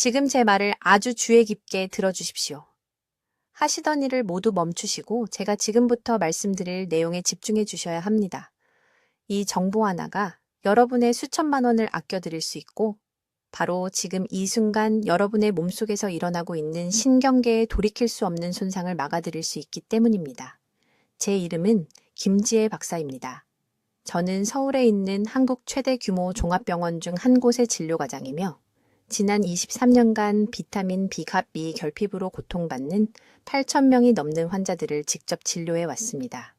지금 제 말을 아주 주의 깊게 들어주십시오. 하시던 일을 모두 멈추시고 제가 지금부터 말씀드릴 내용에 집중해 주셔야 합니다. 이 정보 하나가 여러분의 수천만 원을 아껴드릴 수 있고 바로 지금 이 순간 여러분의 몸속에서 일어나고 있는 신경계에 돌이킬 수 없는 손상을 막아드릴 수 있기 때문입니다. 제 이름은 김지혜 박사입니다. 저는 서울에 있는 한국 최대 규모 종합병원 중 한 곳의 진료과장이며 지난 23년간 비타민 B갑 B 결핍으로 고통받는 8,000명이 넘는 환자들을 직접 진료해 왔습니다.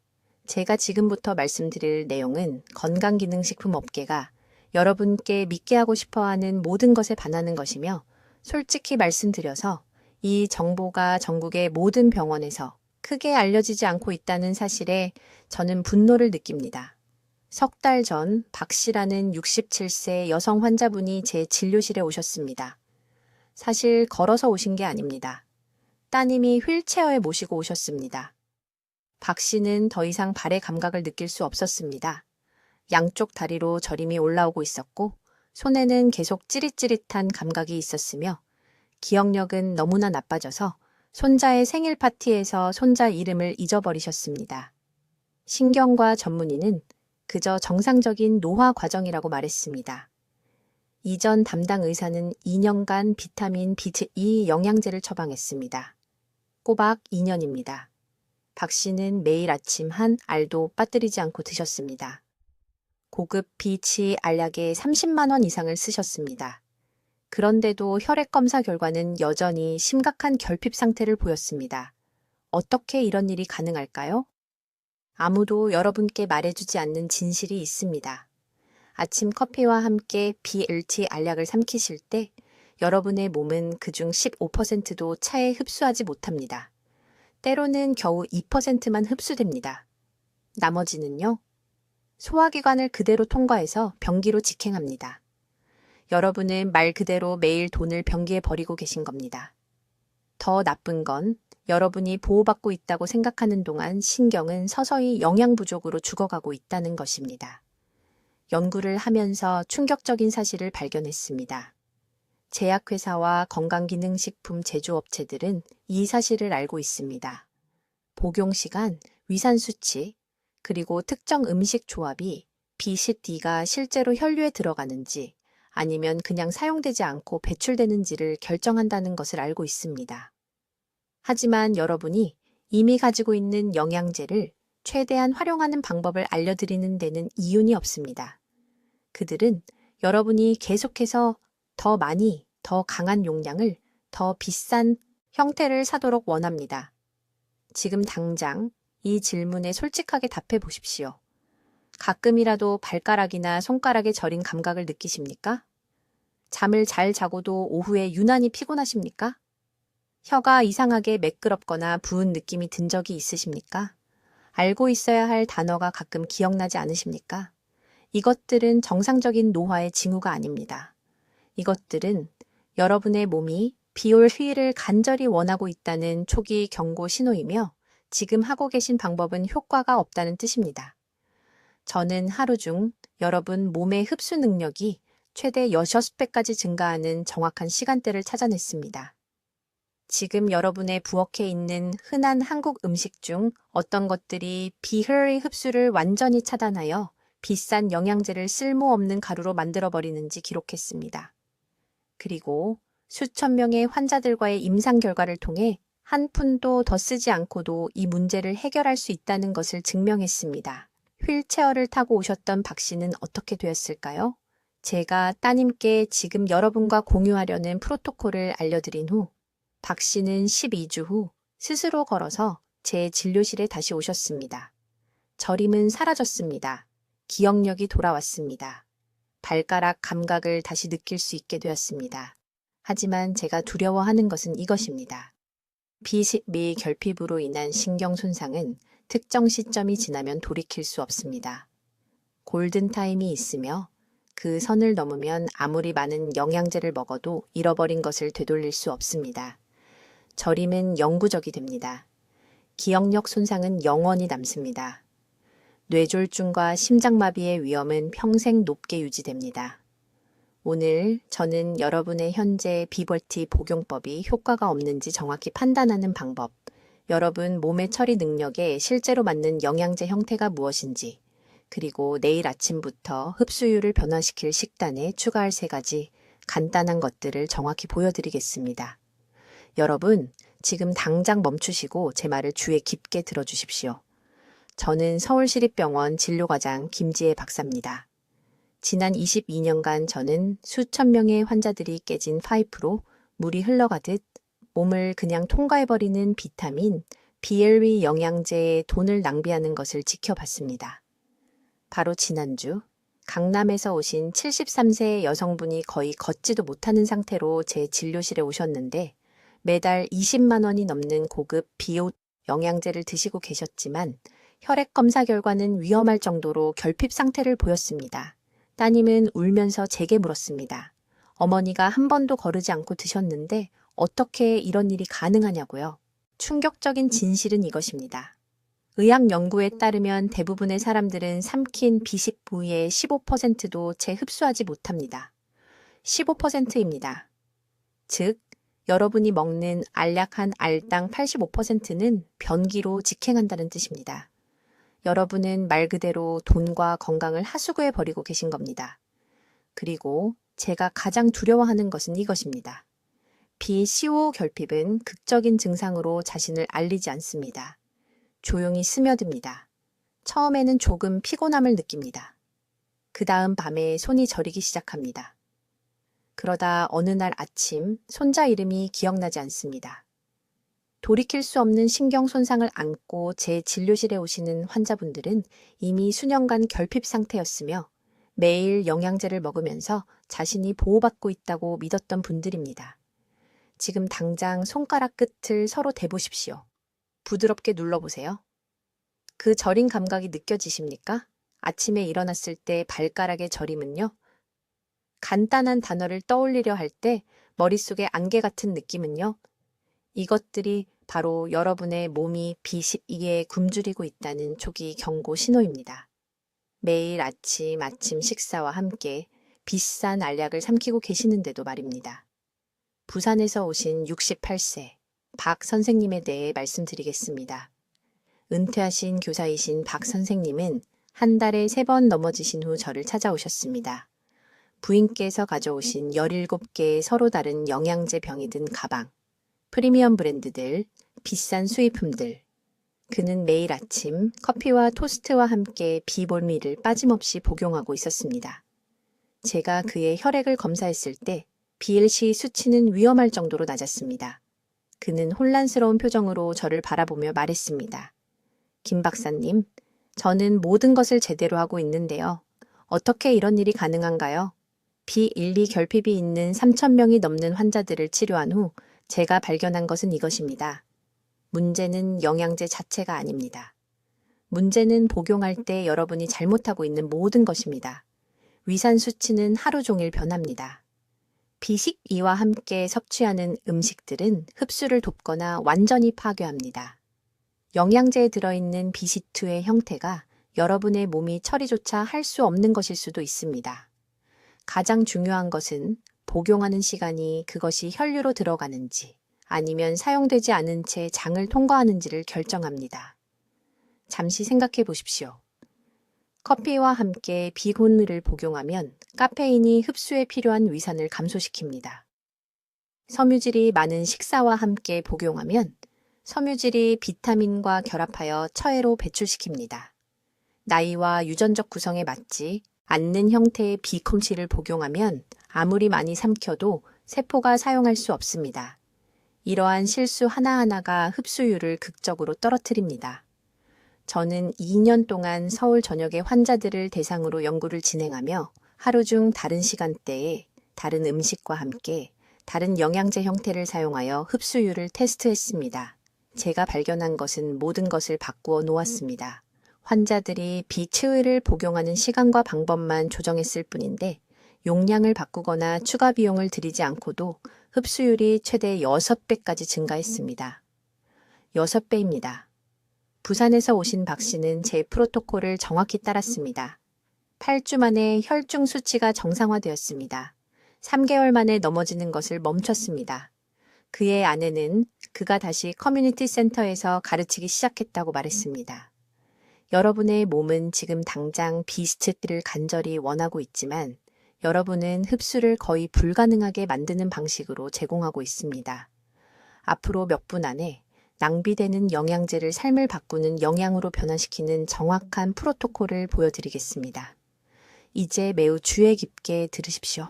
제가 지금부터 말씀드릴 내용은 건강기능식품 업계가 여러분께 믿게 하고 싶어하는 모든 것에 반하는 것이며 솔직히 말씀드려서 이 정보가 전국의 모든 병원에서 크게 알려지지 않고 있다는 사실에 저는 분노를 느낍니다. 석 달 전 박 씨라는 67세 여성 환자분이 제 진료실에 오셨습니다. 사실 걸어서 오신 게 아닙니다. 따님이 휠체어에 모시고 오셨습니다. 박 씨는 더 이상 발의 감각을 느낄 수 없었습니다. 양쪽 다리로 저림이 올라오고 있었고 손에는 계속 찌릿찌릿한 감각이 있었으며 기억력은 너무나 나빠져서 손자의 생일 파티에서 손자 이름을 잊어버리셨습니다. 신경과 전문의는 그저 정상적인 노화 과정이라고 말했습니다. 이전 담당 의사는 2년간 비타민 B2 영양제를 처방했습니다. 꼬박 2년입니다. 박 씨는 매일 아침 한 알도 빠뜨리지 않고 드셨습니다. 고급 비치 알약에 30만 원 이상을 쓰셨습니다. 그런데도 혈액 검사 결과는 여전히 심각한 결핍 상태를 보였습니다. 어떻게 이런 일이 가능할까요? 아무도 여러분께 말해주지 않는 진실이 있습니다. 아침 커피와 함께 BLT 알약을 삼키실 때 여러분의 몸은 그중 15%도 차에 흡수하지 못합니다. 때로는 겨우 2%만 흡수됩니다. 나머지는요? 소화기관을 그대로 통과해서 변기로 직행합니다. 여러분은 말 그대로 매일 돈을 변기에 버리고 계신 겁니다. 더 나쁜 건 여러분이 보호받고 있다고 생각하는 동안 신경은 서서히 영양 부족으로 죽어가고 있다는 것입니다. 연구를 하면서 충격적인 사실을 발견했습니다. 제약회사와 건강기능식품 제조업체들은 이 사실을 알고 있습니다. 복용시간, 위산수치, 그리고 특정 음식 조합이 BCD가 실제로 혈류에 들어가는지 아니면 그냥 사용되지 않고 배출되는지를 결정한다는 것을 알고 있습니다. 하지만 여러분이 이미 가지고 있는 영양제를 최대한 활용하는 방법을 알려드리는 데는 이윤이 없습니다. 그들은 여러분이 계속해서 더 많이, 더 강한 용량을, 더 비싼 형태를 사도록 원합니다. 지금 당장 이 질문에 솔직하게 답해 보십시오. 가끔이라도 발가락이나 손가락에 저린 감각을 느끼십니까? 잠을 잘 자고도 오후에 유난히 피곤하십니까? 혀가 이상하게 매끄럽거나 부은 느낌이 든 적이 있으십니까? 알고 있어야 할 단어가 가끔 기억나지 않으십니까? 이것들은 정상적인 노화의 징후가 아닙니다. 이것들은 여러분의 몸이 비올 휴일을 간절히 원하고 있다는 초기 경고 신호이며 지금 하고 계신 방법은 효과가 없다는 뜻입니다. 저는 하루 중 여러분 몸의 흡수 능력이 최대 6배까지 증가하는 정확한 시간대를 찾아냈습니다. 지금 여러분의 부엌에 있는 흔한 한국 음식 중 어떤 것들이 비혈의 흡수를 완전히 차단하여 비싼 영양제를 쓸모없는 가루로 만들어버리는지 기록했습니다. 그리고 수천 명의 환자들과의 임상 결과를 통해 한 푼도 더 쓰지 않고도 이 문제를 해결할 수 있다는 것을 증명했습니다. 휠체어를 타고 오셨던 박 씨는 어떻게 되었을까요? 제가 따님께 지금 여러분과 공유하려는 프로토콜을 알려드린 후 박 씨는 12주 후 스스로 걸어서 제 진료실에 다시 오셨습니다. 저림은 사라졌습니다. 기억력이 돌아왔습니다. 발가락 감각을 다시 느낄 수 있게 되었습니다. 하지만 제가 두려워하는 것은 이것입니다. B12 결핍으로 인한 신경 손상은 특정 시점이 지나면 돌이킬 수 없습니다. 골든타임이 있으며 그 선을 넘으면 아무리 많은 영양제를 먹어도 잃어버린 것을 되돌릴 수 없습니다. 저림은 영구적이 됩니다. 기억력 손상은 영원히 남습니다. 뇌졸중과 심장마비의 위험은 평생 높게 유지됩니다. 오늘 저는 여러분의 현재 비벌티 복용법이 효과가 없는지 정확히 판단하는 방법, 여러분 몸의 처리 능력에 실제로 맞는 영양제 형태가 무엇인지, 그리고 내일 아침부터 흡수율을 변화시킬 식단에 추가할 3가지 간단한 것들을 정확히 보여드리겠습니다. 여러분, 지금 당장 멈추시고 제 말을 주의 깊게 들어주십시오. 저는 서울시립병원 진료과장 김지혜 박사입니다. 지난 22년간 저는 수천 명의 환자들이 깨진 파이프로 물이 흘러가듯 몸을 그냥 통과해버리는 비타민, BLV 영양제에 돈을 낭비하는 것을 지켜봤습니다. 바로 지난주, 강남에서 오신 73세 여성분이 거의 걷지도 못하는 상태로 제 진료실에 오셨는데 매달 20만 원이 넘는 고급 비오 영양제를 드시고 계셨지만 혈액 검사 결과는 위험할 정도로 결핍 상태를 보였습니다. 따님은 울면서 제게 물었습니다. 어머니가 한 번도 거르지 않고 드셨는데 어떻게 이런 일이 가능하냐고요. 충격적인 진실은 이것입니다. 의학 연구에 따르면 대부분의 사람들은 삼킨 비식 부위의 15%도 채 흡수하지 못합니다. 15%입니다. 즉, 여러분이 먹는 알약 한 알당 85%는 변기로 직행한다는 뜻입니다. 여러분은 말 그대로 돈과 건강을 하수구에 버리고 계신 겁니다. 그리고 제가 가장 두려워하는 것은 이것입니다. 비CO 결핍은 극적인 증상으로 자신을 알리지 않습니다. 조용히 스며듭니다. 처음에는 조금 피곤함을 느낍니다. 그 다음 밤에 손이 저리기 시작합니다. 그러다 어느 날 아침 손자 이름이 기억나지 않습니다. 돌이킬 수 없는 신경 손상을 안고 제 진료실에 오시는 환자분들은 이미 수년간 결핍 상태였으며 매일 영양제를 먹으면서 자신이 보호받고 있다고 믿었던 분들입니다. 지금 당장 손가락 끝을 서로 대보십시오. 부드럽게 눌러보세요. 그 저림 감각이 느껴지십니까? 아침에 일어났을 때 발가락의 저림은요? 간단한 단어를 떠올리려 할 때 머릿속에 안개 같은 느낌은요? 이것들이 바로 여러분의 몸이 비식이에 굶주리고 있다는 초기 경고 신호입니다. 매일 아침 식사와 함께 비싼 알약을 삼키고 계시는데도 말입니다. 부산에서 오신 68세 박 선생님에 대해 말씀드리겠습니다. 은퇴하신 교사이신 박 선생님은 한 달에 3번 넘어지신 후 저를 찾아오셨습니다. 부인께서 가져오신 17개의 서로 다른 영양제 병이 든 가방, 프리미엄 브랜드들, 비싼 수입품들. 그는 매일 아침 커피와 토스트와 함께 비볼미를 빠짐없이 복용하고 있었습니다. 제가 그의 혈액을 검사했을 때 BLC 수치는 위험할 정도로 낮았습니다. 그는 혼란스러운 표정으로 저를 바라보며 말했습니다. 김 박사님, 저는 모든 것을 제대로 하고 있는데요. 어떻게 이런 일이 가능한가요? B12 결핍이 있는 3,000명이 넘는 환자들을 치료한 후 제가 발견한 것은 이것입니다. 문제는 영양제 자체가 아닙니다. 문제는 복용할 때 여러분이 잘못하고 있는 모든 것입니다. 위산 수치는 하루 종일 변합니다. 비식이와 함께 섭취하는 음식들은 흡수를 돕거나 완전히 파괴합니다. 영양제에 들어있는 BC2의 형태가 여러분의 몸이 처리조차 할 수 없는 것일 수도 있습니다. 가장 중요한 것은 복용하는 시간이 그것이 혈류로 들어가는지 아니면 사용되지 않은 채 장을 통과하는지를 결정합니다. 잠시 생각해 보십시오. 커피와 함께 비곤을 복용하면 카페인이 흡수에 필요한 위산을 감소시킵니다. 섬유질이 많은 식사와 함께 복용하면 섬유질이 비타민과 결합하여 처해로 배출시킵니다. 나이와 유전적 구성에 맞지 않는 형태의 비콤치를 복용하면 아무리 많이 삼켜도 세포가 사용할 수 없습니다. 이러한 실수 하나하나가 흡수율을 극적으로 떨어뜨립니다. 저는 2년 동안 서울 전역의 환자들을 대상으로 연구를 진행하며 하루 중 다른 시간대에 다른 음식과 함께 다른 영양제 형태를 사용하여 흡수율을 테스트했습니다. 제가 발견한 것은 모든 것을 바꾸어 놓았습니다. 환자들이 비치의를 복용하는 시간과 방법만 조정했을 뿐인데 용량을 바꾸거나 추가 비용을 들이지 않고도 흡수율이 최대 6배까지 증가했습니다. 6배입니다. 부산에서 오신 박 씨는 제 프로토콜을 정확히 따랐습니다. 8주 만에 혈중 수치가 정상화되었습니다. 3개월 만에 넘어지는 것을 멈췄습니다. 그의 아내는 그가 다시 커뮤니티 센터에서 가르치기 시작했다고 말했습니다. 여러분의 몸은 지금 당장 비스트를 간절히 원하고 있지만 여러분은 흡수를 거의 불가능하게 만드는 방식으로 제공하고 있습니다. 앞으로 몇 분 안에 낭비되는 영양제를 삶을 바꾸는 영양으로 변화시키는 정확한 프로토콜을 보여드리겠습니다. 이제 매우 주의 깊게 들으십시오.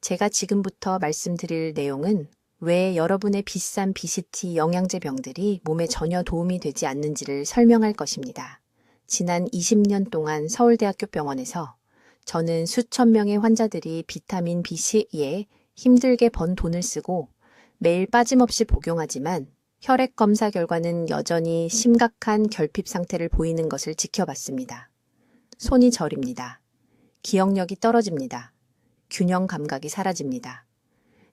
제가 지금부터 말씀드릴 내용은 왜 여러분의 비싼 BCT 영양제 병들이 몸에 전혀 도움이 되지 않는지를 설명할 것입니다. 지난 20년 동안 서울대학교 병원에서 저는 수천 명의 환자들이 비타민 B12에 힘들게 번 돈을 쓰고 매일 빠짐없이 복용하지만 혈액 검사 결과는 여전히 심각한 결핍 상태를 보이는 것을 지켜봤습니다. 손이 저립니다. 기억력이 떨어집니다. 균형 감각이 사라집니다.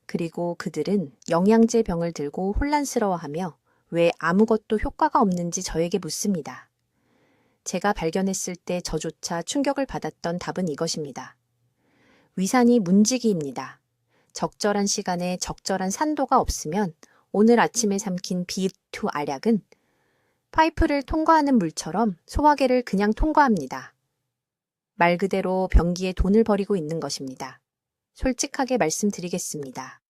그리고 그들은 영양제 병을 들고 혼란스러워하며 왜 아무것도 효과가 없는지 저에게 묻습니다. 제가 발견했을 때 저조차 충격을 받았던 답은 이것입니다. 위산이 문지기입니다. 적절한 시간에 적절한 산도가 없으면 오늘 아침에 삼킨 B2 알약은 파이프를 통과하는 물처럼 소화계를 그냥 통과합니다. 말 그대로 변기에 돈을 버리고 있는 것입니다. 솔직하게 말씀드리겠습니다.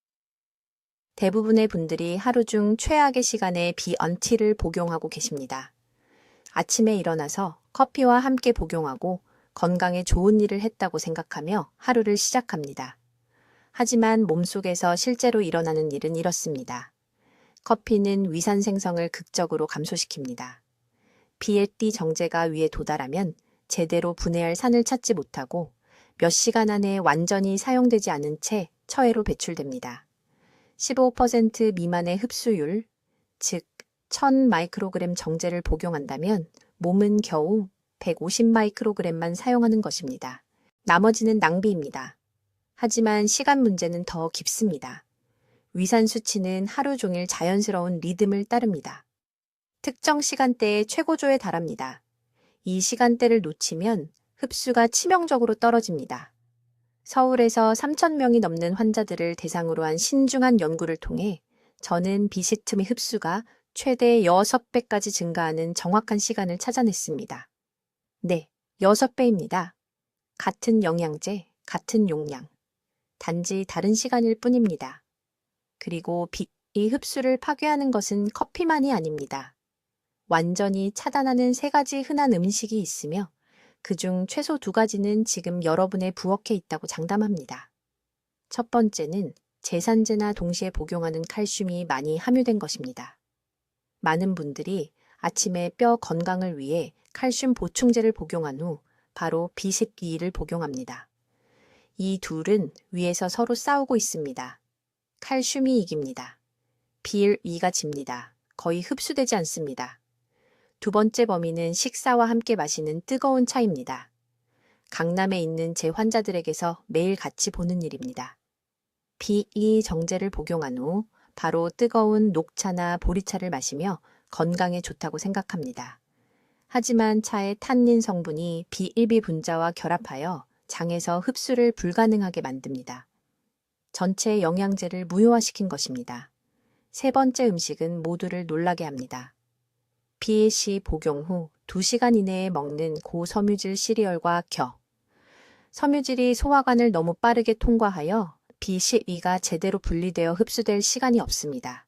대부분의 분들이 하루 중 최악의 시간에 비언티를 복용하고 계십니다. 아침에 일어나서 커피와 함께 복용하고 건강에 좋은 일을 했다고 생각하며 하루를 시작합니다. 하지만 몸속에서 실제로 일어나는 일은 이렇습니다. 커피는 위산 생성을 극적으로 감소시킵니다. BLD 정제가 위에 도달하면 제대로 분해할 산을 찾지 못하고 몇 시간 안에 완전히 사용되지 않은 채 처해로 배출됩니다. 15% 미만의 흡수율, 즉 1000 마이크로그램 정제를 복용한다면 몸은 겨우 150 마이크로그램만 사용하는 것입니다. 나머지는 낭비입니다. 하지만 시간 문제는 더 깊습니다. 위산 수치는 하루 종일 자연스러운 리듬을 따릅니다. 특정 시간대에 최고조에 달합니다. 이 시간대를 놓치면 흡수가 치명적으로 떨어집니다. 서울에서 3,000명이 넘는 환자들을 대상으로 한 신중한 연구를 통해 저는 비시트미 흡수가 최대 6배까지 증가하는 정확한 시간을 찾아냈습니다. 네, 6배입니다. 같은 영양제, 같은 용량. 단지 다른 시간일 뿐입니다. 그리고 이 흡수를 파괴하는 것은 커피만이 아닙니다. 완전히 차단하는 3가지 흔한 음식이 있으며 그중 최소 2가지는 지금 여러분의 부엌에 있다고 장담합니다. 첫 번째는 제산제나 동시에 복용하는 칼슘이 많이 함유된 것입니다. 많은 분들이 아침에 뼈 건강을 위해 칼슘 보충제를 복용한 후 바로 B12를 복용합니다. 이 둘은 위에서 서로 싸우고 있습니다. 칼슘이 이깁니다. B12가 집니다. 거의 흡수되지 않습니다. 두 번째 범위는 식사와 함께 마시는 뜨거운 차입니다. 강남에 있는 제 환자들에게서 매일 같이 보는 일입니다. B2 정제를 복용한 후 바로 뜨거운 녹차나 보리차를 마시며 건강에 좋다고 생각합니다. 하지만 차의 탄닌 성분이 B1B 분자와 결합하여 장에서 흡수를 불가능하게 만듭니다. 전체 영양제를 무효화시킨 것입니다. 세 번째 음식은 모두를 놀라게 합니다. BAC 복용 후 2시간 이내에 먹는 고섬유질 시리얼과 겨. 섬유질이 소화관을 너무 빠르게 통과하여 B12가 제대로 분리되어 흡수될 시간이 없습니다.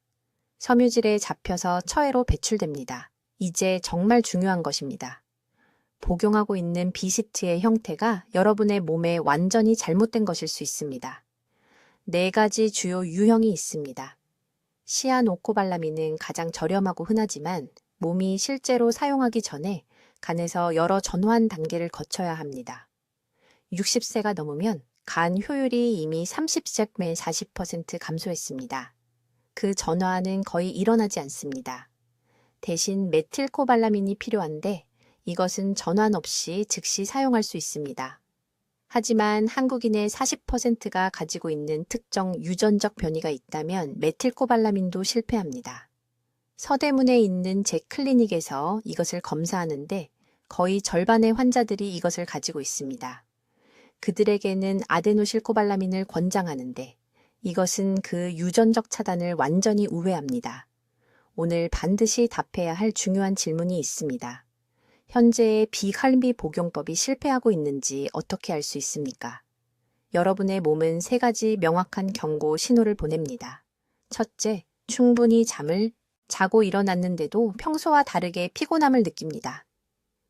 섬유질에 잡혀서 처해로 배출됩니다. 이제 정말 중요한 것입니다. 복용하고 있는 비시트의 형태가 여러분의 몸에 완전히 잘못된 것일 수 있습니다. 4가지 주요 유형이 있습니다. 시아노코발라민은 가장 저렴하고 흔하지만 몸이 실제로 사용하기 전에 간에서 여러 전환 단계를 거쳐야 합니다. 60세가 넘으면 간 효율이 이미 30sek의 40% 감소했습니다. 그 전환은 거의 일어나지 않습니다. 대신 메틸코발라민이 필요한데 이것은 전환 없이 즉시 사용할 수 있습니다. 하지만 한국인의 40%가 가지고 있는 특정 유전적 변이가 있다면 메틸코발라민도 실패합니다. 서대문에 있는 제 클리닉에서 이것을 검사하는데 거의 절반의 환자들이 이것을 가지고 있습니다. 그들에게는 아데노실코발라민을 권장하는데 이것은 그 유전적 차단을 완전히 우회합니다. 오늘 반드시 답해야 할 중요한 질문이 있습니다. 현재의 비칼리 복용법이 실패하고 있는지 어떻게 알 수 있습니까? 여러분의 몸은 3가지 명확한 경고 신호를 보냅니다. 첫째, 충분히 잠을 자고 일어났는데도 평소와 다르게 피곤함을 느낍니다.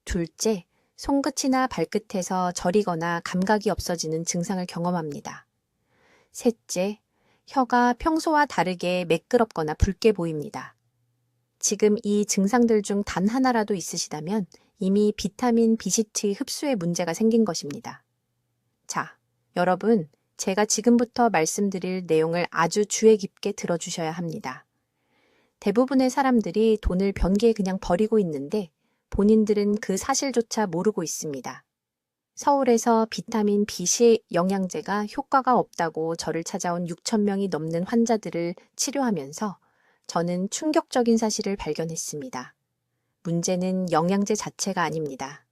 둘째, 손끝이나 발끝에서 저리거나 감각이 없어지는 증상을 경험합니다. 셋째, 혀가 평소와 다르게 매끄럽거나 붉게 보입니다. 지금 이 증상들 중 단 하나라도 있으시다면 이미 비타민 B12 흡수에 문제가 생긴 것입니다. 자, 여러분, 제가 지금부터 말씀드릴 내용을 아주 주의 깊게 들어주셔야 합니다. 대부분의 사람들이 돈을 변기에 그냥 버리고 있는데 본인들은 그 사실조차 모르고 있습니다. 서울에서 비타민 B 영양제가 효과가 없다고 저를 찾아온 6천 명이 넘는 환자들을 치료하면서 저는 충격적인 사실을 발견했습니다. 문제는 영양제 자체가 아닙니다.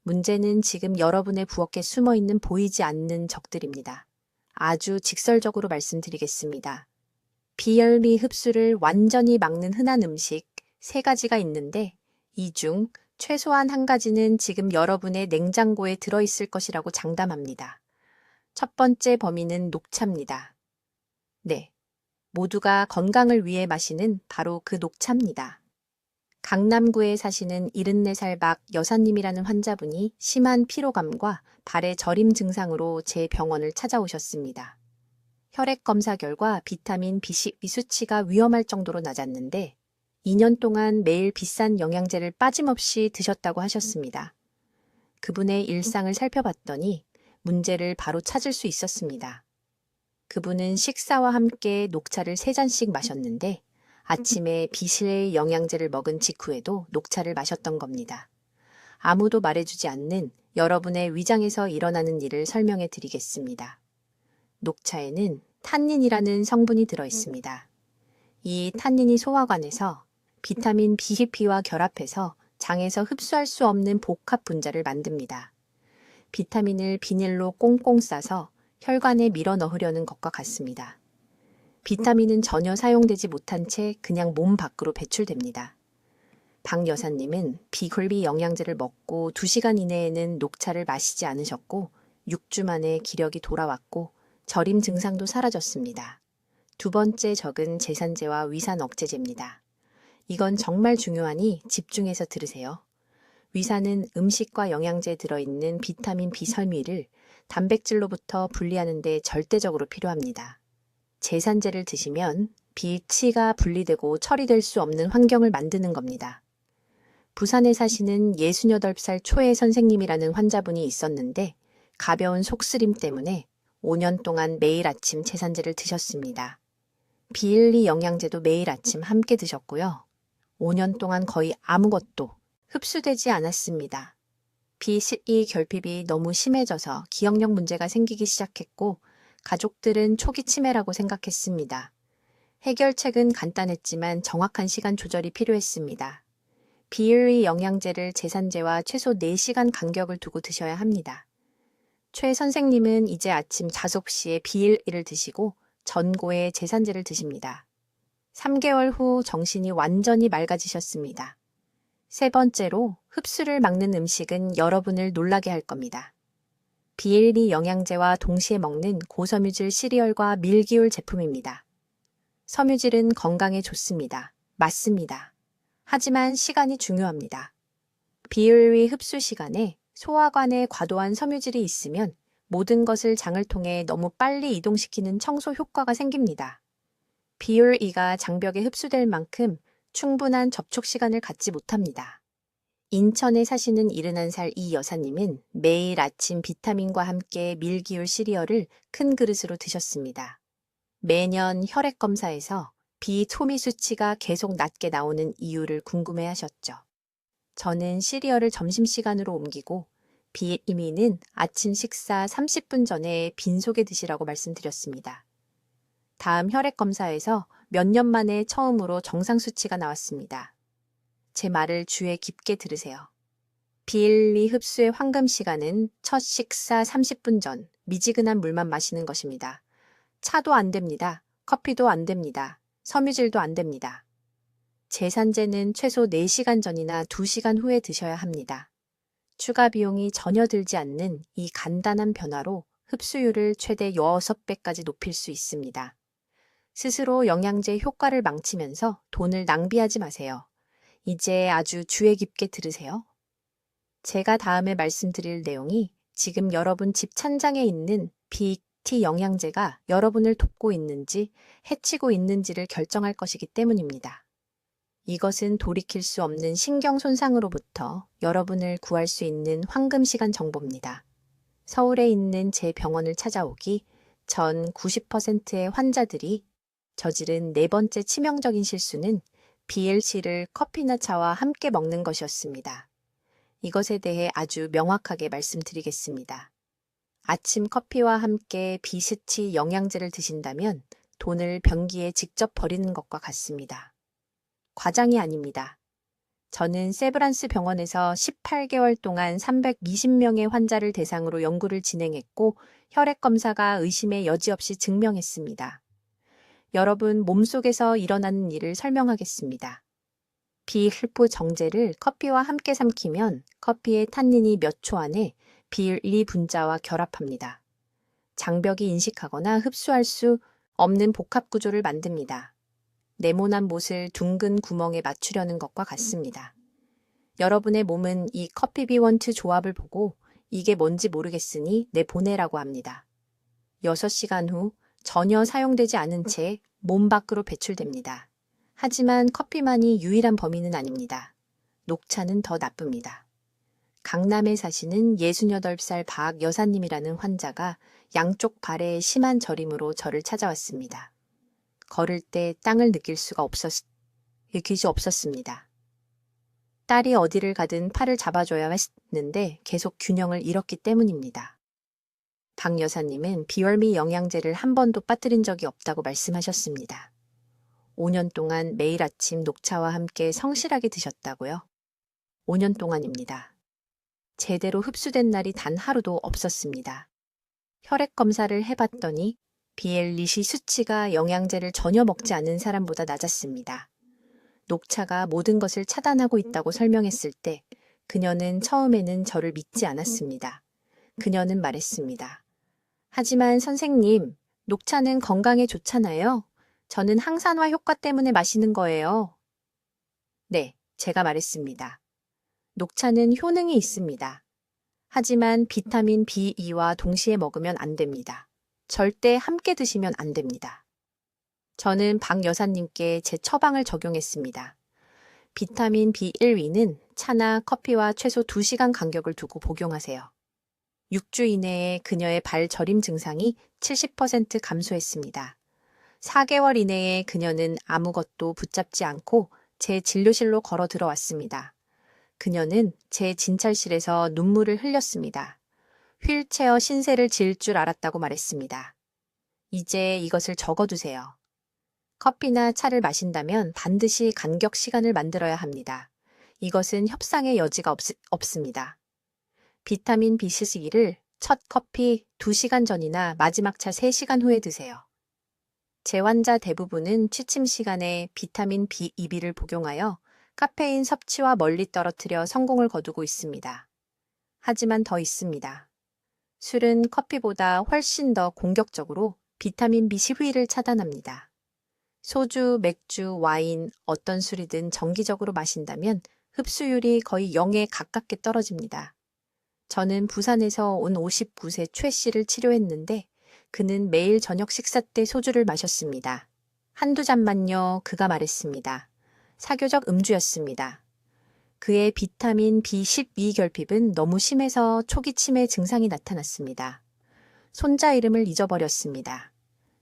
문제는 지금 여러분의 부엌에 숨어있는 보이지 않는 적들입니다. 아주 직설적으로 말씀드리겠습니다. 비열리 흡수를 완전히 막는 흔한 음식 3가지가 있는데 이 중 최소한 1가지는 지금 여러분의 냉장고에 들어있을 것이라고 장담합니다. 첫 번째 범인은 녹차입니다. 네, 모두가 건강을 위해 마시는 바로 그 녹차입니다. 강남구에 사시는 74살 박 여사님이라는 환자분이 심한 피로감과 발의 저림 증상으로 제 병원을 찾아오셨습니다. 혈액 검사 결과 비타민 B12 수치가 위험할 정도로 낮았는데 2년 동안 매일 비싼 영양제를 빠짐없이 드셨다고 하셨습니다. 그분의 일상을 살펴봤더니 문제를 바로 찾을 수 있었습니다. 그분은 식사와 함께 녹차를 3잔씩 마셨는데 아침에 비실의 영양제를 먹은 직후에도 녹차를 마셨던 겁니다. 아무도 말해주지 않는 여러분의 위장에서 일어나는 일을 설명해 드리겠습니다. 녹차에는 탄닌이라는 성분이 들어있습니다. 이 탄닌이 소화관에서 비타민 B12와 결합해서 장에서 흡수할 수 없는 복합 분자를 만듭니다. 비타민을 비닐로 꽁꽁 싸서 혈관에 밀어 넣으려는 것과 같습니다. 비타민은 전혀 사용되지 못한 채 그냥 몸 밖으로 배출됩니다. 박 여사님은 비콜비 영양제를 먹고 2시간 이내에는 녹차를 마시지 않으셨고 6주 만에 기력이 돌아왔고 저림 증상도 사라졌습니다. 2번째 적은 제산제와 위산 억제제입니다. 이건 정말 중요하니 집중해서 들으세요. 위산은 음식과 영양제에 들어있는 비타민 B 섬유를 단백질로부터 분리하는 데 절대적으로 필요합니다. 제산제를 드시면 B치가 분리되고 처리될 수 없는 환경을 만드는 겁니다. 부산에 사시는 68살 초의 선생님이라는 환자분이 있었는데 가벼운 속쓰림 때문에 5년 동안 매일 아침 제산제를 드셨습니다. B12 영양제도 매일 아침 함께 드셨고요. 5년 동안 거의 아무것도 흡수되지 않았습니다. B12 결핍이 너무 심해져서 기억력 문제가 생기기 시작했고 가족들은 초기 치매라고 생각했습니다. 해결책은 간단했지만 정확한 시간 조절이 필요했습니다. B12 영양제를 제산제와 최소 4시간 간격을 두고 드셔야 합니다. 최 선생님은 이제 아침 5시에 B12를 드시고 전고에 제산제를 드십니다. 3개월 후 정신이 완전히 맑아지셨습니다. 3번째로 흡수를 막는 음식은 여러분을 놀라게 할 겁니다. B12 영양제와 동시에 먹는 고섬유질 시리얼과 밀기울 제품입니다. 섬유질은 건강에 좋습니다. 맞습니다. 하지만 시간이 중요합니다. B12 흡수 시간에 소화관에 과도한 섬유질이 있으면 모든 것을 장을 통해 너무 빨리 이동시키는 청소 효과가 생깁니다. B12가 장벽에 흡수될 만큼 충분한 접촉 시간을 갖지 못합니다. 인천에 사시는 71살 이 여사님은 매일 아침 비타민과 함께 밀기울 시리얼을 큰 그릇으로 드셨습니다. 매년 혈액 검사에서 비토미 수치가 계속 낮게 나오는 이유를 궁금해하셨죠. 저는 시리얼을 점심시간으로 옮기고 비타민은 아침 식사 30분 전에 빈속에 드시라고 말씀드렸습니다. 다음 혈액 검사에서 몇 년 만에 처음으로 정상 수치가 나왔습니다. 제 말을 주의 깊게 들으세요. B12 흡수의 황금 시간은 첫 식사 30분 전 미지근한 물만 마시는 것입니다. 차도 안 됩니다. 커피도 안 됩니다. 섬유질도 안 됩니다. 제산제는 최소 4시간 전이나 2시간 후에 드셔야 합니다. 추가 비용이 전혀 들지 않는 이 간단한 변화로 흡수율을 최대 6배까지 높일 수 있습니다. 스스로 영양제 효과를 망치면서 돈을 낭비하지 마세요. 이제 아주 주의 깊게 들으세요. 제가 다음에 말씀드릴 내용이 지금 여러분 집 찬장에 있는 BT 영양제가 여러분을 돕고 있는지 해치고 있는지를 결정할 것이기 때문입니다. 이것은 돌이킬 수 없는 신경 손상으로부터 여러분을 구할 수 있는 황금 시간 정보입니다. 서울에 있는 제 병원을 찾아오기 전 90%의 환자들이 저지른 네 번째 치명적인 실수는 BLC를 커피나 차와 함께 먹는 것이었습니다. 이것에 대해 아주 명확하게 말씀드리겠습니다. 아침 커피와 함께 비스티 영양제를 드신다면 돈을 변기에 직접 버리는 것과 같습니다. 과장이 아닙니다. 저는 세브란스 병원에서 18개월 동안 320명의 환자를 대상으로 연구를 진행했고 혈액 검사가 의심의 여지 없이 증명했습니다. 여러분 몸속에서 일어나는 일을 설명하겠습니다. 비흡부 정제를 커피와 함께 삼키면 커피의 탄닌이 몇 초 안에 비일리 분자와 결합합니다. 장벽이 인식하거나 흡수할 수 없는 복합 구조를 만듭니다. 네모난 못을 둥근 구멍에 맞추려는 것과 같습니다. 여러분의 몸은 이 커피비원트 조합을 보고 이게 뭔지 모르겠으니 내보내라고 합니다. 6시간 후 전혀 사용되지 않은 채 몸 밖으로 배출됩니다. 하지만 커피만이 유일한 범인은 아닙니다. 녹차는 더 나쁩니다. 강남에 사시는 68살 박 여사님이라는 환자가 양쪽 발에 심한 저림으로 저를 찾아왔습니다. 걸을 때 땅을 느낄 수가 없었습니다. 딸이 어디를 가든 팔을 잡아줘야 했는데 계속 균형을 잃었기 때문입니다. 박 여사님은 비월미 영양제를 한 번도 빠뜨린 적이 없다고 말씀하셨습니다. 5년 동안 매일 아침 녹차와 함께 성실하게 드셨다고요? 5년 동안입니다. 제대로 흡수된 날이 단 하루도 없었습니다. 혈액 검사를 해봤더니 BL리시 수치가 영양제를 전혀 먹지 않은 사람보다 낮았습니다. 녹차가 모든 것을 차단하고 있다고 설명했을 때 그녀는 처음에는 저를 믿지 않았습니다. 그녀는 말했습니다. 하지만 선생님, 녹차는 건강에 좋잖아요. 저는 항산화 효과 때문에 마시는 거예요. 네, 제가 말했습니다. 녹차는 효능이 있습니다. 하지만 비타민 B2와 동시에 먹으면 안 됩니다. 절대 함께 드시면 안 됩니다. 저는 박 여사님께 제 처방을 적용했습니다. 비타민 B1위는 차나 커피와 최소 2시간 간격을 두고 복용하세요. 6주 이내에 그녀의 발 저림 증상이 70% 감소했습니다. 4개월 이내에 그녀는 아무것도 붙잡지 않고 제 진료실로 걸어 들어왔습니다. 그녀는 제 진찰실에서 눈물을 흘렸습니다. 휠체어 신세를 질 줄 알았다고 말했습니다. 이제 이것을 적어두세요. 커피나 차를 마신다면 반드시 간격 시간을 만들어야 합니다. 이것은 협상의 여지가 없습니다. 비타민 B12를 첫 커피 2시간 전이나 마지막 차 3시간 후에 드세요. 제 환자 대부분은 취침 시간에 비타민 B2B를 복용하여 카페인 섭취와 멀리 떨어뜨려 성공을 거두고 있습니다. 하지만 더 있습니다. 술은 커피보다 훨씬 더 공격적으로 비타민 B12를 차단합니다. 소주, 맥주, 와인, 어떤 술이든 정기적으로 마신다면 흡수율이 거의 0에 가깝게 떨어집니다. 저는 부산에서 온 59세 최 씨를 치료했는데 그는 매일 저녁 식사 때 소주를 마셨습니다. 한두 잔만요, 그가 말했습니다. 사교적 음주였습니다. 그의 비타민 B12 결핍은 너무 심해서 초기 치매 증상이 나타났습니다. 손자 이름을 잊어버렸습니다.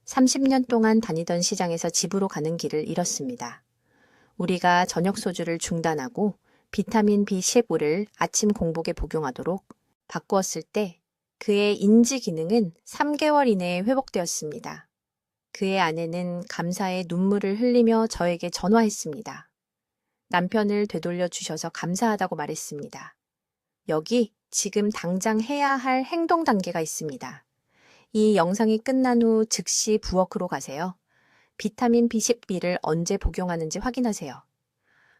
30년 동안 다니던 시장에서 집으로 가는 길을 잃었습니다. 우리가 저녁 소주를 중단하고 비타민 B15를 아침 공복에 복용하도록 바꾸었을 때 그의 인지 기능은 3개월 이내에 회복되었습니다. 그의 아내는 감사의 눈물을 흘리며 저에게 전화했습니다. 남편을 되돌려 주셔서 감사하다고 말했습니다. 여기 지금 당장 해야 할 행동 단계가 있습니다. 이 영상이 끝난 후 즉시 부엌으로 가세요. 비타민 B12를 언제 복용하는지 확인하세요.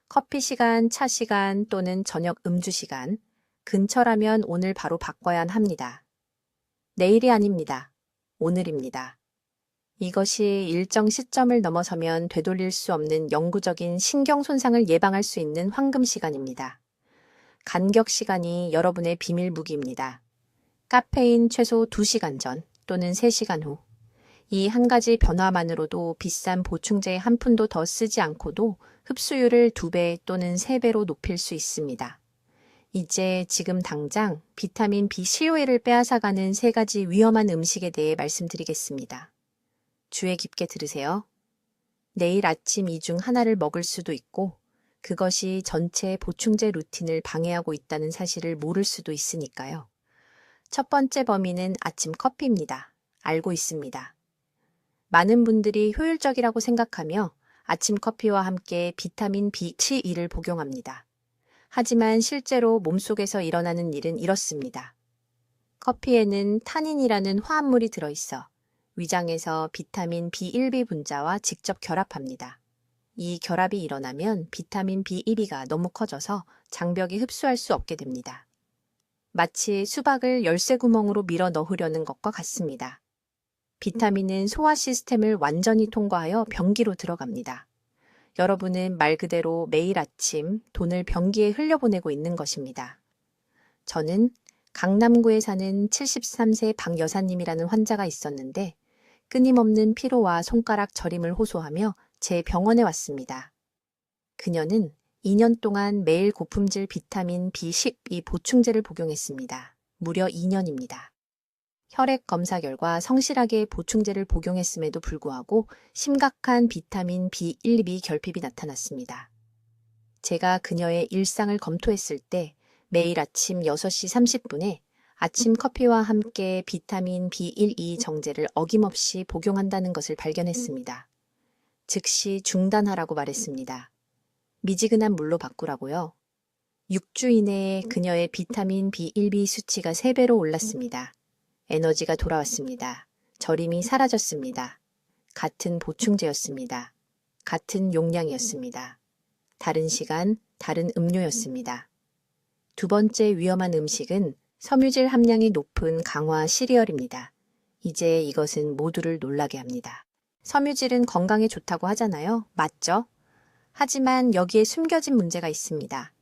커피 시간, 차 시간 또는 저녁 음주 시간, 근처라면 오늘 바로 바꿔야 합니다. 내일이 아닙니다. 오늘입니다. 이것이 일정 시점을 넘어서면 되돌릴 수 없는 영구적인 신경 손상을 예방할 수 있는 황금 시간입니다. 간격 시간이 여러분의 비밀 무기입니다. 카페인 최소 2시간 전 또는 3시간 후. 이 한 가지 변화만으로도 비싼 보충제 한 푼도 더 쓰지 않고도 흡수율을 2배 또는 3배로 높일 수 있습니다. 이제 지금 당장 비타민 B 실외를 빼앗아가는 3가지 위험한 음식에 대해 말씀드리겠습니다. 주의 깊게 들으세요. 내일 아침 이 중 하나를 먹을 수도 있고 그것이 전체 보충제 루틴을 방해하고 있다는 사실을 모를 수도 있으니까요. 첫 번째 범위는 아침 커피입니다. 알고 있습니다. 많은 분들이 효율적이라고 생각하며 아침 커피와 함께 비타민 B12를 복용합니다. 하지만 실제로 몸속에서 일어나는 일은 이렇습니다. 커피에는 타닌이라는 화합물이 들어있어 위장에서 비타민 B1B 분자와 직접 결합합니다. 이 결합이 일어나면 비타민 B1B가 너무 커져서 장벽이 흡수할 수 없게 됩니다. 마치 수박을 열쇠구멍으로 밀어 넣으려는 것과 같습니다. 비타민은 소화 시스템을 완전히 통과하여 변기로 들어갑니다. 여러분은 말 그대로 매일 아침 돈을 변기에 흘려보내고 있는 것입니다. 저는 강남구에 사는 73세 박 여사님이라는 환자가 있었는데 끊임없는 피로와 손가락 저림을 호소하며 제 병원에 왔습니다. 그녀는 2년 동안 매일 고품질 비타민 B12 보충제를 복용했습니다. 무려 2년입니다. 혈액 검사 결과 성실하게 보충제를 복용했음에도 불구하고 심각한 비타민 B1B 결핍이 나타났습니다. 제가 그녀의 일상을 검토했을 때 매일 아침 6시 30분에 아침 커피와 함께 비타민 B12 정제를 어김없이 복용한다는 것을 발견했습니다. 즉시 중단하라고 말했습니다. 미지근한 물로 바꾸라고요. 6주 이내에 그녀의 비타민 B1B 수치가 3배로 올랐습니다. 에너지가 돌아왔습니다. 저림이 사라졌습니다. 같은 보충제였습니다. 같은 용량이었습니다. 다른 시간, 다른 음료였습니다. 두 번째 위험한 음식은 섬유질 함량이 높은 강화 시리얼입니다. 이제 이것은 모두를 놀라게 합니다. 섬유질은 건강에 좋다고 하잖아요. 맞죠? 하지만 여기에 숨겨진 문제가 있습니다.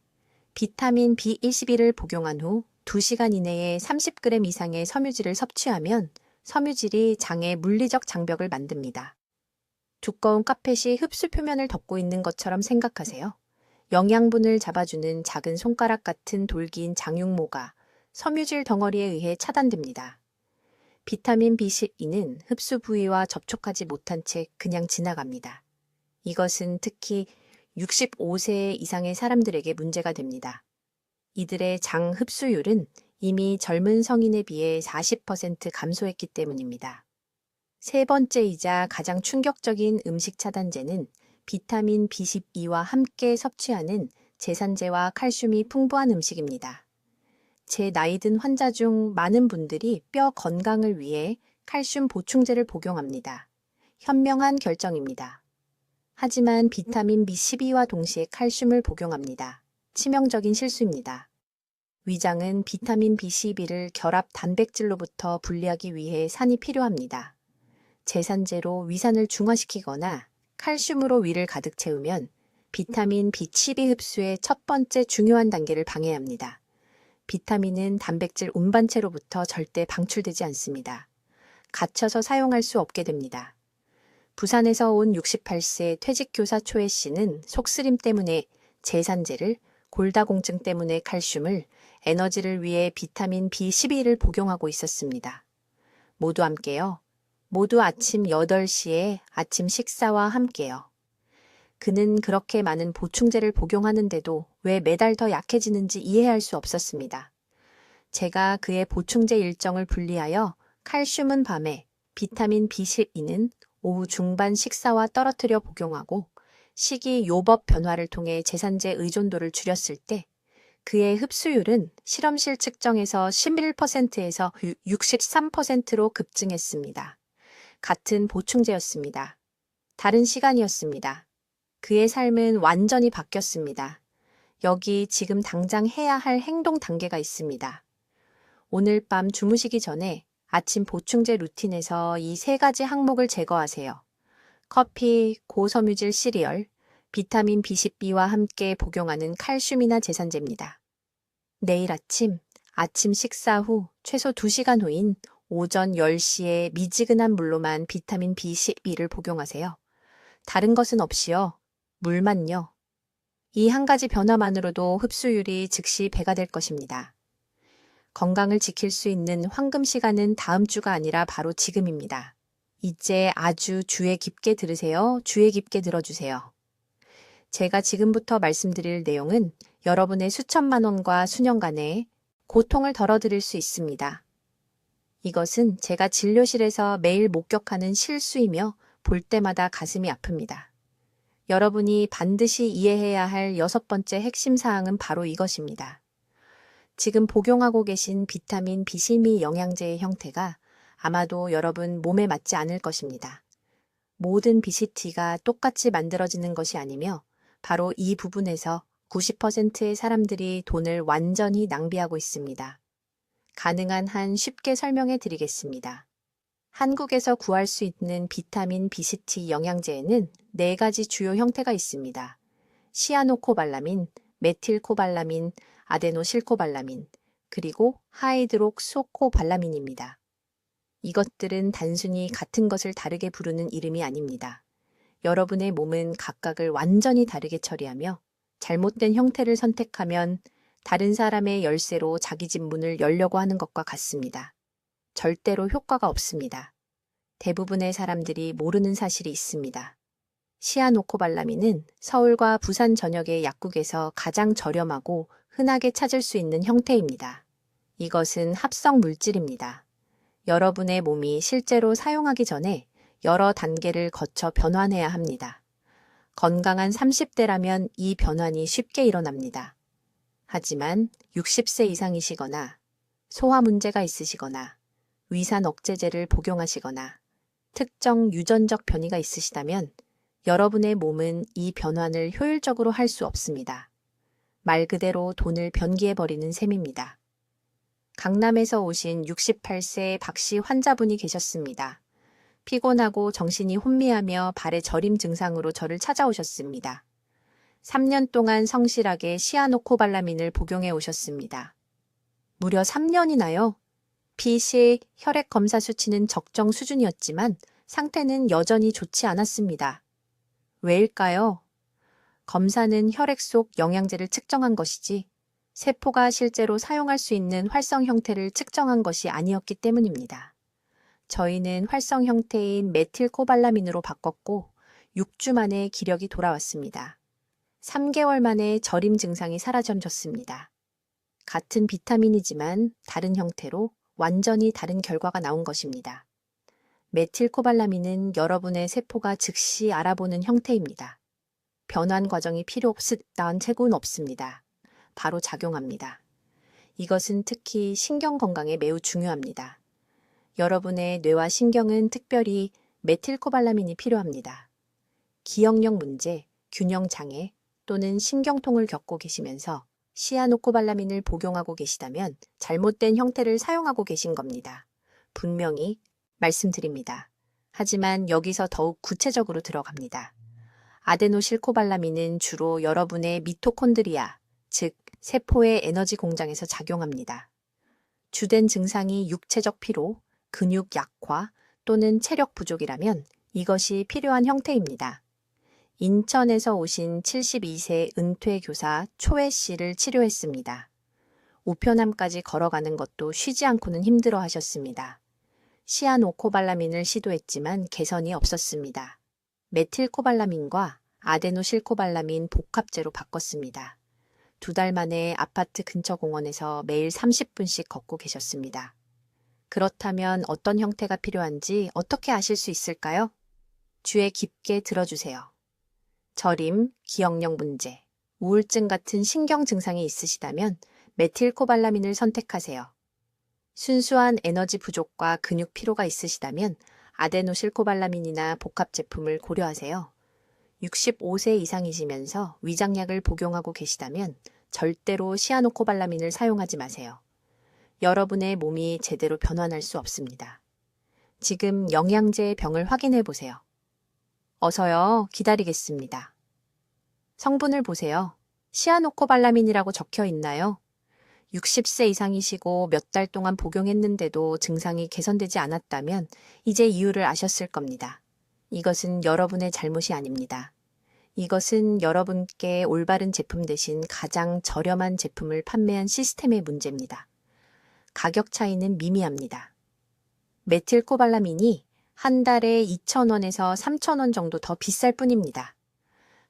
비타민 B21을 복용한 후 2시간 이내에 30g 이상의 섬유질을 섭취하면 섬유질이 장의 물리적 장벽을 만듭니다. 두꺼운 카펫이 흡수 표면을 덮고 있는 것처럼 생각하세요. 영양분을 잡아주는 작은 손가락 같은 돌긴 장육모가 섬유질 덩어리에 의해 차단됩니다. 비타민 B12는 흡수 부위와 접촉하지 못한 채 그냥 지나갑니다. 이것은 특히 65세 이상의 사람들에게 문제가 됩니다. 이들의 장 흡수율은 이미 젊은 성인에 비해 40% 감소했기 때문입니다. 세 번째이자 가장 충격적인 음식 차단제는 비타민 B12와 함께 섭취하는 제산제와 칼슘이 풍부한 음식입니다. 제 나이 든 환자 중 많은 분들이 뼈 건강을 위해 칼슘 보충제를 복용합니다. 현명한 결정입니다. 하지만 비타민 B12와 동시에 칼슘을 복용합니다. 치명적인 실수입니다. 위장은 비타민 B12를 결합 단백질로부터 분리하기 위해 산이 필요합니다. 제산제로 위산을 중화시키거나 칼슘으로 위를 가득 채우면 비타민 B12 흡수의 첫 번째 중요한 단계를 방해합니다. 비타민은 단백질 운반체로부터 절대 방출되지 않습니다. 갇혀서 사용할 수 없게 됩니다. 부산에서 온 68세 퇴직교사 초혜 씨는 속쓰림 때문에 제산제를, 골다공증 때문에 칼슘을, 에너지를 위해 비타민 B12를 복용하고 있었습니다. 모두 함께요. 모두 아침 8시에 아침 식사와 함께요. 그는 그렇게 많은 보충제를 복용하는데도 왜 매달 더 약해지는지 이해할 수 없었습니다. 제가 그의 보충제 일정을 분리하여 칼슘은 밤에, 비타민 B12는 오후 중반 식사와 떨어뜨려 복용하고 식이요법 변화를 통해 제산제 의존도를 줄였을 때 그의 흡수율은 실험실 측정에서 11%에서 63%로 급증했습니다. 같은 보충제였습니다. 다른 시간이었습니다. 그의 삶은 완전히 바뀌었습니다. 여기 지금 당장 해야 할 행동 단계가 있습니다. 오늘 밤 주무시기 전에 아침 보충제 루틴에서 이 3가지 항목을 제거하세요. 커피, 고섬유질 시리얼, 비타민 B12와 함께 복용하는 칼슘이나 제산제입니다. 내일 아침 식사 후 최소 2시간 후인 오전 10시에 미지근한 물로만 비타민 B12를 복용하세요. 다른 것은 없이요. 물만요. 이 한 가지 변화만으로도 흡수율이 즉시 배가 될 것입니다. 건강을 지킬 수 있는 황금 시간은 다음 주가 아니라 바로 지금입니다. 이제 아주 주의 깊게 들으세요. 주의 깊게 들어주세요. 제가 지금부터 말씀드릴 내용은 여러분의 수천만 원과 수년간의 고통을 덜어드릴 수 있습니다. 이것은 제가 진료실에서 매일 목격하는 실수이며 볼 때마다 가슴이 아픕니다. 여러분이 반드시 이해해야 할 6번째 핵심 사항은 바로 이것입니다. 지금 복용하고 계신 비타민 B12 영양제의 형태가 아마도 여러분 몸에 맞지 않을 것입니다. 모든 BCT가 똑같이 만들어지는 것이 아니며 바로 이 부분에서 90%의 사람들이 돈을 완전히 낭비하고 있습니다. 가능한 한 쉽게 설명해 드리겠습니다. 한국에서 구할 수 있는 비타민 BCT 영양제에는 4가지 주요 형태가 있습니다. 시아노코발라민, 메틸코발라민, 아데노실코발라민, 그리고 하이드록소코발라민입니다. 이것들은 단순히 같은 것을 다르게 부르는 이름이 아닙니다. 여러분의 몸은 각각을 완전히 다르게 처리하며 잘못된 형태를 선택하면 다른 사람의 열쇠로 자기 집 문을 열려고 하는 것과 같습니다. 절대로 효과가 없습니다. 대부분의 사람들이 모르는 사실이 있습니다. 시아노코발라민은 서울과 부산 전역의 약국에서 가장 저렴하고 흔하게 찾을 수 있는 형태입니다. 이것은 합성 물질입니다. 여러분의 몸이 실제로 사용하기 전에 여러 단계를 거쳐 변환해야 합니다. 건강한 30대라면 이 변환이 쉽게 일어납니다. 하지만 60세 이상이시거나 소화 문제가 있으시거나 위산 억제제를 복용하시거나 특정 유전적 변이가 있으시다면 여러분의 몸은 이 변환을 효율적으로 할 수 없습니다. 말 그대로 돈을 변기해버리는 셈입니다. 강남에서 오신 68세 박씨 환자분이 계셨습니다. 피곤하고 정신이 혼미하며 발의 저림 증상으로 저를 찾아오셨습니다. 3년 동안 성실하게 시아노코발라민을 복용해 오셨습니다. 무려 3년이나요? PC 혈액 검사 수치는 적정 수준이었지만 상태는 여전히 좋지 않았습니다. 왜일까요? 검사는 혈액 속 영양제를 측정한 것이지 세포가 실제로 사용할 수 있는 활성 형태를 측정한 것이 아니었기 때문입니다. 저희는 활성 형태인 메틸코발라민으로 바꿨고 6주 만에 기력이 돌아왔습니다. 3개월 만에 저림 증상이 사라졌습니다. 같은 비타민이지만 다른 형태로 완전히 다른 결과가 나온 것입니다. 메틸코발라민은 여러분의 세포가 즉시 알아보는 형태입니다. 변환 과정이 필요 없다는 책은 없습니다. 바로 작용합니다. 이것은 특히 신경 건강에 매우 중요합니다. 여러분의 뇌와 신경은 특별히 메틸코발라민이 필요합니다. 기억력 문제, 균형 장애 또는 신경통을 겪고 계시면서 시아노코발라민을 복용하고 계시다면 잘못된 형태를 사용하고 계신 겁니다. 분명히 말씀드립니다. 하지만 여기서 더욱 구체적으로 들어갑니다. 아데노실코발라민은 주로 여러분의 미토콘드리아, 즉 세포의 에너지 공장에서 작용합니다. 주된 증상이 육체적 피로, 근육 약화 또는 체력 부족이라면 이것이 필요한 형태입니다. 인천에서 오신 72세 은퇴 교사 초혜 씨를 치료했습니다. 우편함까지 걸어가는 것도 쉬지 않고는 힘들어 하셨습니다. 시아노코발라민을 시도했지만 개선이 없었습니다. 메틸코발라민과 아데노실코발라민 복합제로 바꿨습니다. 2달 만에 아파트 근처 공원에서 매일 30분씩 걷고 계셨습니다. 그렇다면 어떤 형태가 필요한지 어떻게 아실 수 있을까요? 주의 깊게 들어주세요. 저림, 기억력 문제, 우울증 같은 신경 증상이 있으시다면 메틸코발라민을 선택하세요. 순수한 에너지 부족과 근육 피로가 있으시다면 아데노실코발라민이나 복합 제품을 고려하세요. 65세 이상이시면서 위장약을 복용하고 계시다면 절대로 시아노코발라민을 사용하지 마세요. 여러분의 몸이 제대로 변환할 수 없습니다. 지금 영양제 병을 확인해 보세요. 어서요, 기다리겠습니다. 성분을 보세요. 시아노코발라민이라고 적혀 있나요? 60세 이상이시고 몇 달 동안 복용했는데도 증상이 개선되지 않았다면 이제 이유를 아셨을 겁니다. 이것은 여러분의 잘못이 아닙니다. 이것은 여러분께 올바른 제품 대신 가장 저렴한 제품을 판매한 시스템의 문제입니다. 가격 차이는 미미합니다. 메틸코발라민이 한 달에 2,000원에서 3,000원 정도 더 비쌀 뿐입니다.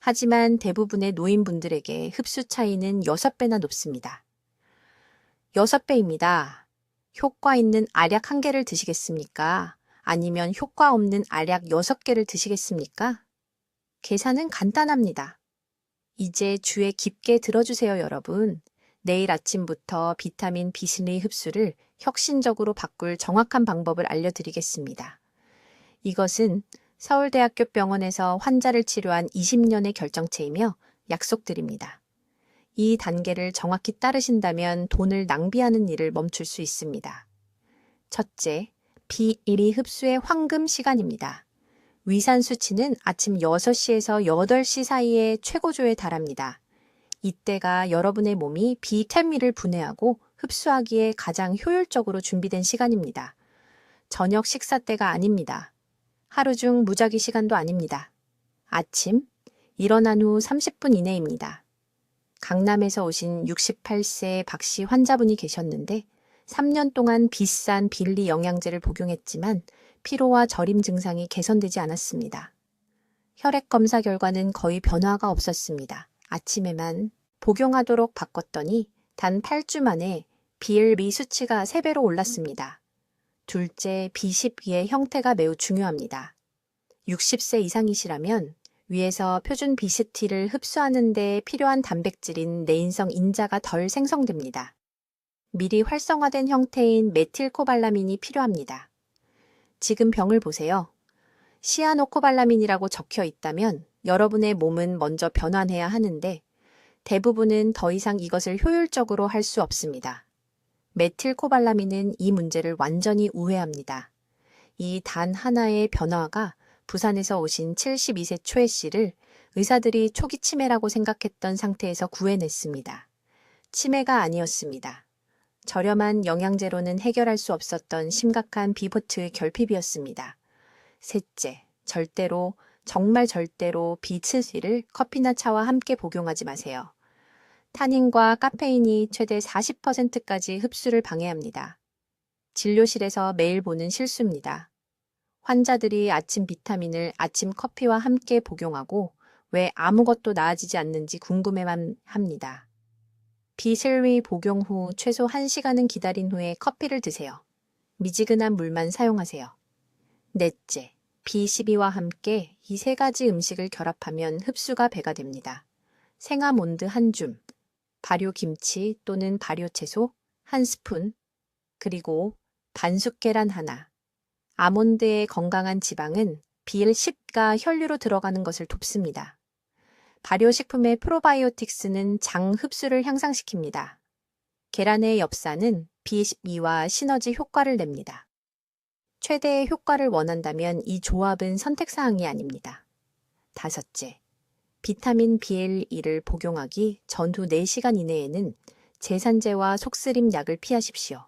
하지만 대부분의 노인분들에게 흡수 차이는 6배나 높습니다. 6배입니다. 효과 있는 알약 1개를 드시겠습니까? 아니면 효과 없는 알약 6개를 드시겠습니까? 계산은 간단합니다. 이제 주에 깊게 들어주세요, 여러분. 내일 아침부터 비타민 B3 흡수를 혁신적으로 바꿀 정확한 방법을 알려드리겠습니다. 이것은 서울대학교 병원에서 환자를 치료한 20년의 결정체이며 약속드립니다. 이 단계를 정확히 따르신다면 돈을 낭비하는 일을 멈출 수 있습니다. 첫째, B1이 흡수의 황금 시간입니다. 위산 수치는 아침 6시에서 8시 사이에 최고조에 달합니다. 이때가 여러분의 몸이 비타민을 분해하고 흡수하기에 가장 효율적으로 준비된 시간입니다. 저녁 식사 때가 아닙니다. 하루 중 무작위 시간도 아닙니다. 아침, 일어난 후 30분 이내입니다. 강남에서 오신 68세 박씨 환자분이 계셨는데 3년 동안 비싼 빌리 영양제를 복용했지만 피로와 저림 증상이 개선되지 않았습니다. 혈액 검사 결과는 거의 변화가 없었습니다. 아침에만 복용하도록 바꿨더니 단 8주 만에 BLB 수치가 3배로 올랐습니다. 둘째, B12의 형태가 매우 중요합니다. 60세 이상이시라면 위에서 표준 BCT를 흡수하는 데 필요한 단백질인 내인성 인자가 덜 생성됩니다. 미리 활성화된 형태인 메틸코발라민이 필요합니다. 지금 병을 보세요. 시아노코발라민이라고 적혀 있다면 여러분의 몸은 먼저 변환해야 하는데 대부분은 더 이상 이것을 효율적으로 할 수 없습니다. 메틸코발라민은 이 문제를 완전히 우회합니다. 이 단 하나의 변화가 부산에서 오신 72세 초혜 씨를 의사들이 초기 치매라고 생각했던 상태에서 구해냈습니다. 치매가 아니었습니다. 저렴한 영양제로는 해결할 수 없었던 심각한 비보트 결핍이었습니다. 셋째, 절대로, 정말 절대로 B2를 커피나 차와 함께 복용하지 마세요. 타닌과 카페인이 최대 40%까지 흡수를 방해합니다. 진료실에서 매일 보는 실수입니다. 환자들이 아침 비타민을 아침 커피와 함께 복용하고 왜 아무것도 나아지지 않는지 궁금해만 합니다. B3 복용 후 최소 1시간은 기다린 후에 커피를 드세요. 미지근한 물만 사용하세요. 넷째, B12와 함께 이 3가지 음식을 결합하면 흡수가 배가 됩니다. 생아몬드 1줌, 발효김치 또는 발효채소 1스푼, 그리고 반숙 계란 하나. 아몬드의 건강한 지방은 B10가 혈류로 들어가는 것을 돕습니다. 발효식품의 프로바이오틱스는 장 흡수를 향상시킵니다. 계란의 엽산은 B12와 시너지 효과를 냅니다. 최대의 효과를 원한다면 이 조합은 선택사항이 아닙니다. 다섯째, 비타민 BL2를 복용하기 전후 4시간 이내에는 제산제와 속쓰림 약을 피하십시오.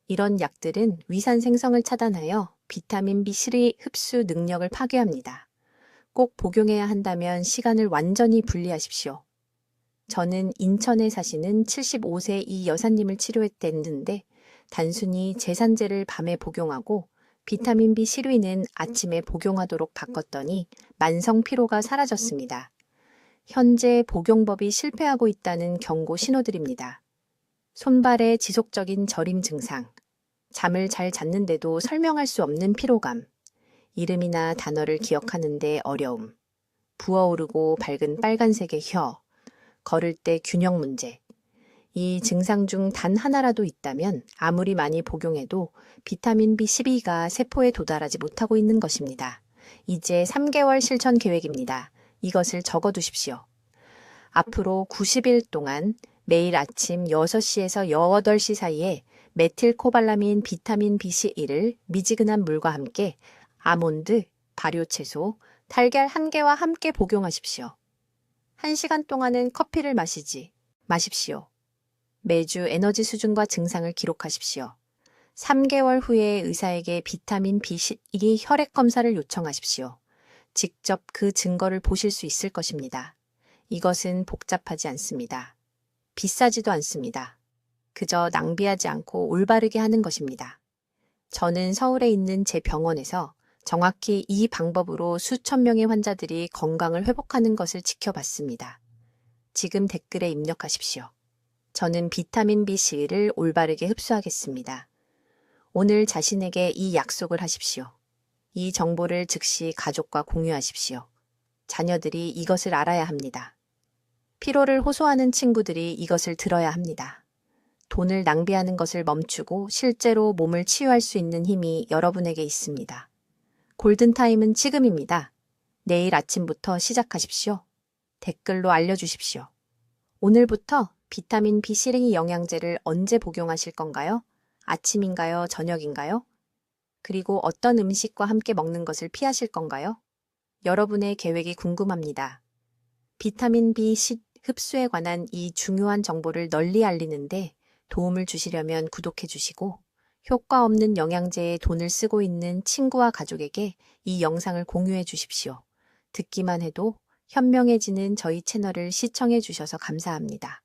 이런 약들은 위산 생성을 차단하여 비타민 B3 흡수 능력을 파괴합니다. 꼭 복용해야 한다면 시간을 완전히 분리하십시오. 저는 인천에 사시는 75세 이 여사님을 치료했는데 단순히 제산제를 밤에 복용하고 비타민 B 실위는 아침에 복용하도록 바꿨더니 만성 피로가 사라졌습니다. 현재 복용법이 실패하고 있다는 경고 신호들입니다. 손발의 지속적인 저림 증상, 잠을 잘 잤는데도 설명할 수 없는 피로감, 이름이나 단어를 기억하는데 어려움, 부어오르고 밝은 빨간색의 혀, 걸을 때 균형 문제. 이 증상 중 단 하나라도 있다면 아무리 많이 복용해도 비타민 B12가 세포에 도달하지 못하고 있는 것입니다. 이제 3개월 실천 계획입니다. 이것을 적어 두십시오. 앞으로 90일 동안 매일 아침 6시에서 8시 사이에 메틸코발라민 비타민 B12를 미지근한 물과 함께 아몬드, 발효채소, 달걀 1개와 함께 복용하십시오. 1시간 동안은 커피를 마십시오. 매주 에너지 수준과 증상을 기록하십시오. 3개월 후에 의사에게 비타민 B12 혈액 검사를 요청하십시오. 직접 그 증거를 보실 수 있을 것입니다. 이것은 복잡하지 않습니다. 비싸지도 않습니다. 그저 낭비하지 않고 올바르게 하는 것입니다. 저는 서울에 있는 제 병원에서 정확히 이 방법으로 수천 명의 환자들이 건강을 회복하는 것을 지켜봤습니다. 지금 댓글에 입력하십시오. 저는 비타민 B12를 올바르게 흡수하겠습니다. 오늘 자신에게 이 약속을 하십시오. 이 정보를 즉시 가족과 공유하십시오. 자녀들이 이것을 알아야 합니다. 피로를 호소하는 친구들이 이것을 들어야 합니다. 돈을 낭비하는 것을 멈추고 실제로 몸을 치유할 수 있는 힘이 여러분에게 있습니다. 골든타임은 지금입니다. 내일 아침부터 시작하십시오. 댓글로 알려주십시오. 오늘부터 비타민 B12 영양제를 언제 복용하실 건가요? 아침인가요? 저녁인가요? 그리고 어떤 음식과 함께 먹는 것을 피하실 건가요? 여러분의 계획이 궁금합니다. 비타민 B 흡수에 관한 이 중요한 정보를 널리 알리는데 도움을 주시려면 구독해 주시고 효과 없는 영양제에 돈을 쓰고 있는 친구와 가족에게 이 영상을 공유해 주십시오. 듣기만 해도 현명해지는 저희 채널을 시청해 주셔서 감사합니다.